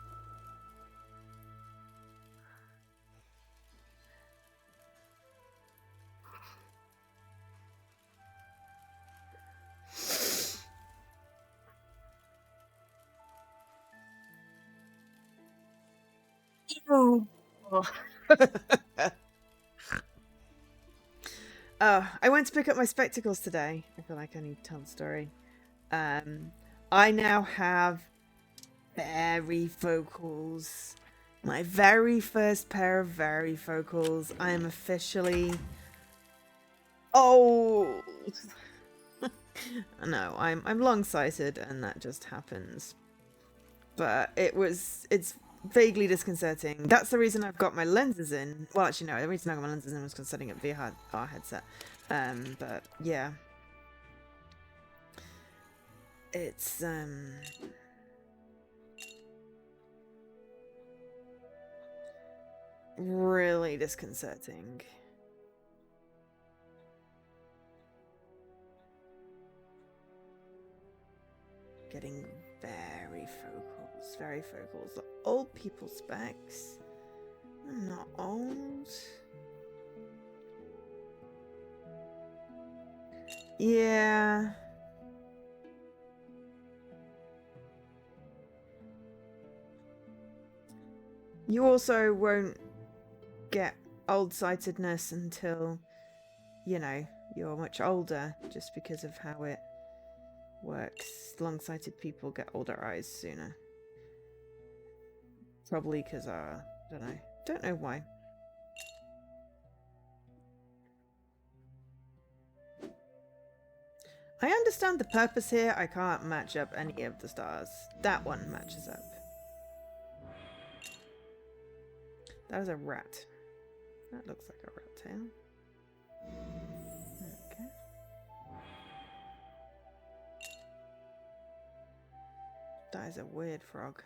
Oh. I went to pick up my spectacles today. I feel like I need to tell the story. I now have varifocals. My very first pair of varifocals. I am officially old. No, I'm long-sighted, and that just happens. But it's vaguely disconcerting. That's the reason I've got my lenses in. Well, actually, no, the reason I got my lenses in was because setting up VR headset. But yeah, it's really disconcerting. Getting varifocals. The old people specs. I'm not old. Yeah. You also won't get old-sightedness until, you know, you're much older, just because of how it works. Long-sighted people get older eyes sooner. Probably because, don't know why. I understand the purpose here. I can't match up any of the stars. That one matches up. That was a rat. That looks like a rat tail. Okay. That is a weird frog.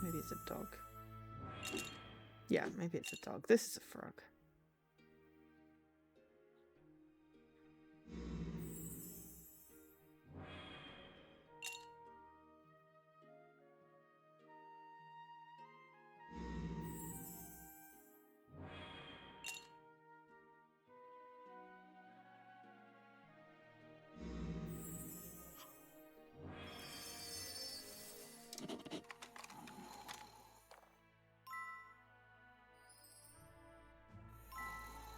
Maybe it's a dog. Yeah, maybe it's a dog. This is a frog.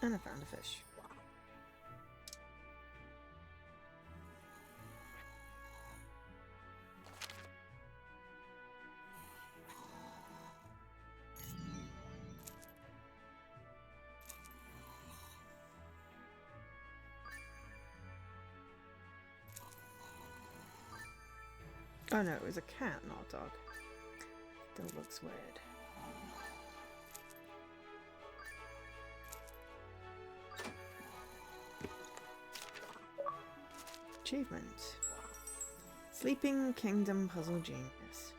And I found a fish. Oh no, it was a cat, not a dog. Still looks weird. Achievement. Sleeping Kingdom Puzzle Genius.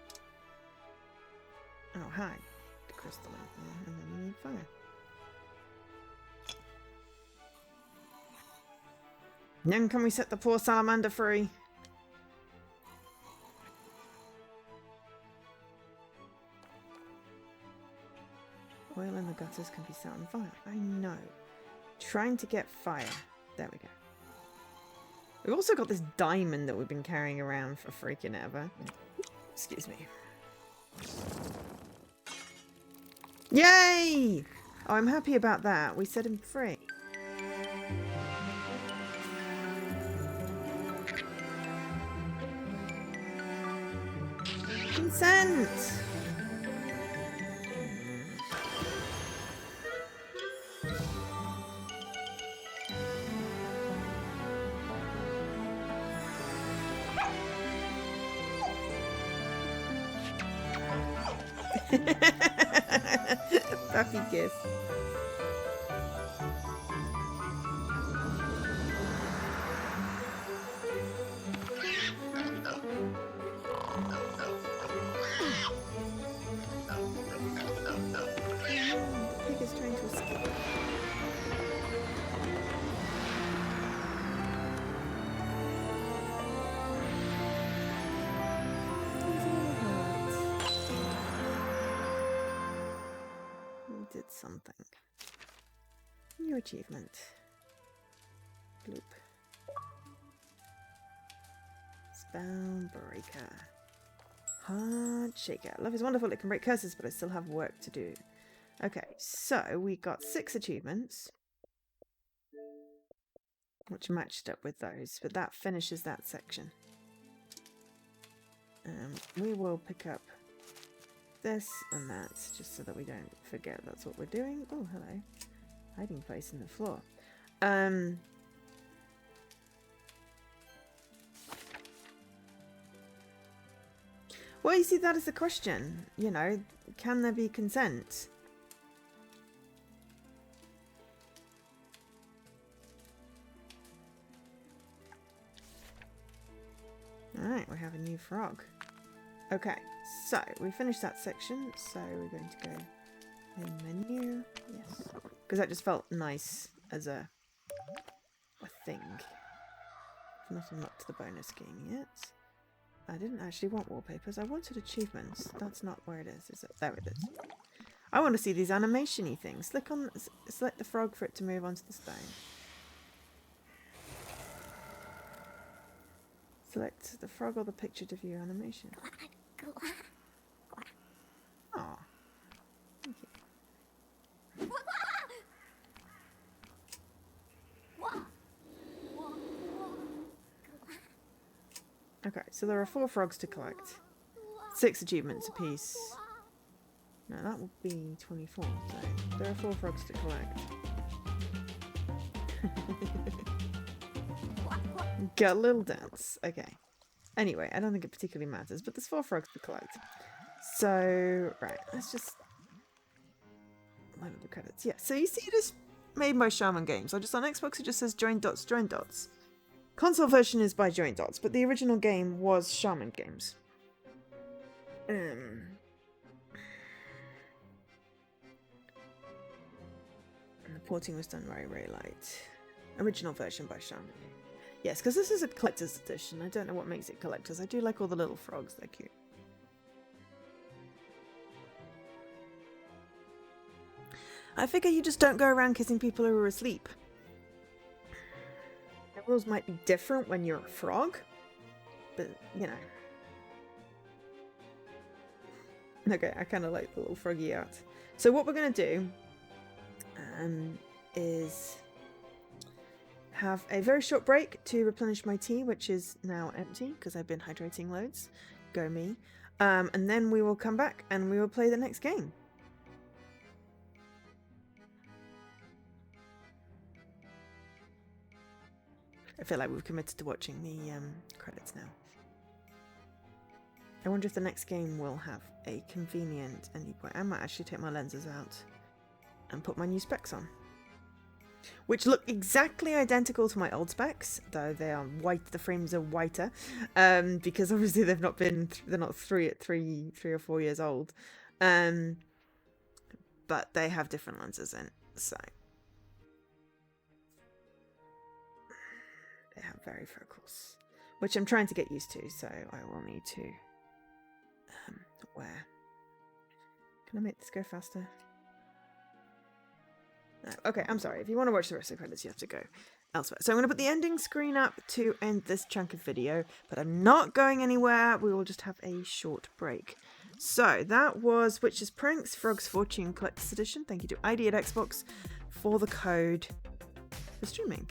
Oh, hi. The crystal. And then you need fire. Then can we set the poor salamander free? Oil in the gutters can be set on fire. I know. Trying to get fire. There we go. We've also got this diamond that we've been carrying around for freaking ever. Excuse me. Yay! Oh, I'm happy about that. We set him free. Consent! Puppy kiss. Pig is trying to escape. something. New achievement. Bloop. Spell breaker. Hard shaker. Love is wonderful. It can break curses, but I still have work to do. Okay, so we got 6 achievements, which matched up with those, but that finishes that section. We will pick up this and that, just so that we don't forget that's what we're doing. Oh, hello. Hiding place in the floor. Well, you see, that is the question. You know, can there be consent? Alright, we have a new frog. Okay, so we finished that section, so we're going to go in menu. Yes. Because that just felt nice as a thing. I've not unlocked the bonus game yet. I didn't actually want wallpapers, I wanted achievements. That's not where it is it? There it is. I want to see these animation-y things. Select the frog for it to move onto the stone. Select the frog or the picture to view animation. Aw. Thank you. Okay, so there are 4 frogs to collect. 6 achievements apiece. No, that would be 24. So there are 4 frogs to collect. Got a little dance. Okay. Anyway, I don't think it particularly matters, but there's 4 frogs to collect. So, right, let's just load up the credits. Yeah, so you see it is made by Shaman Games. I just on Xbox it just says Join Dots, Join Dots. Console version is by Join Dots, but the original game was Shaman Games. And the porting was done very, very light. Original version by Shaman. Yes, because this is a collector's edition. I don't know what makes it collector's. I do like all the little frogs. They're cute. I figure you just don't go around kissing people who are asleep. The rules might be different when you're a frog, but, you know. Okay, I kind of like the little froggy art. So what we're going to do is have a very short break to replenish my tea, which is now empty because I've been hydrating loads. Go me. And then we will come back and we will play the next game. I feel like we've committed to watching the credits now. I wonder if the next game will have a convenient ending point. I might actually take my lenses out and put my new specs on, which look exactly identical to my old specs, though they are white. The frames are whiter, because obviously they're not 3 or 4 years old, but they have different lenses in, so they have varifocals, which I'm trying to get used to. So I will need to wear. Can I make this go faster? No. Okay, I'm sorry. If you want to watch the rest of the credits, you have to go elsewhere. So I'm going to put the ending screen up to end this chunk of video, but I'm not going anywhere. We will just have a short break. So that was Witch's Pranks Frog's Fortune Collector's Edition. Thank you to ID at Xbox for the code for streaming.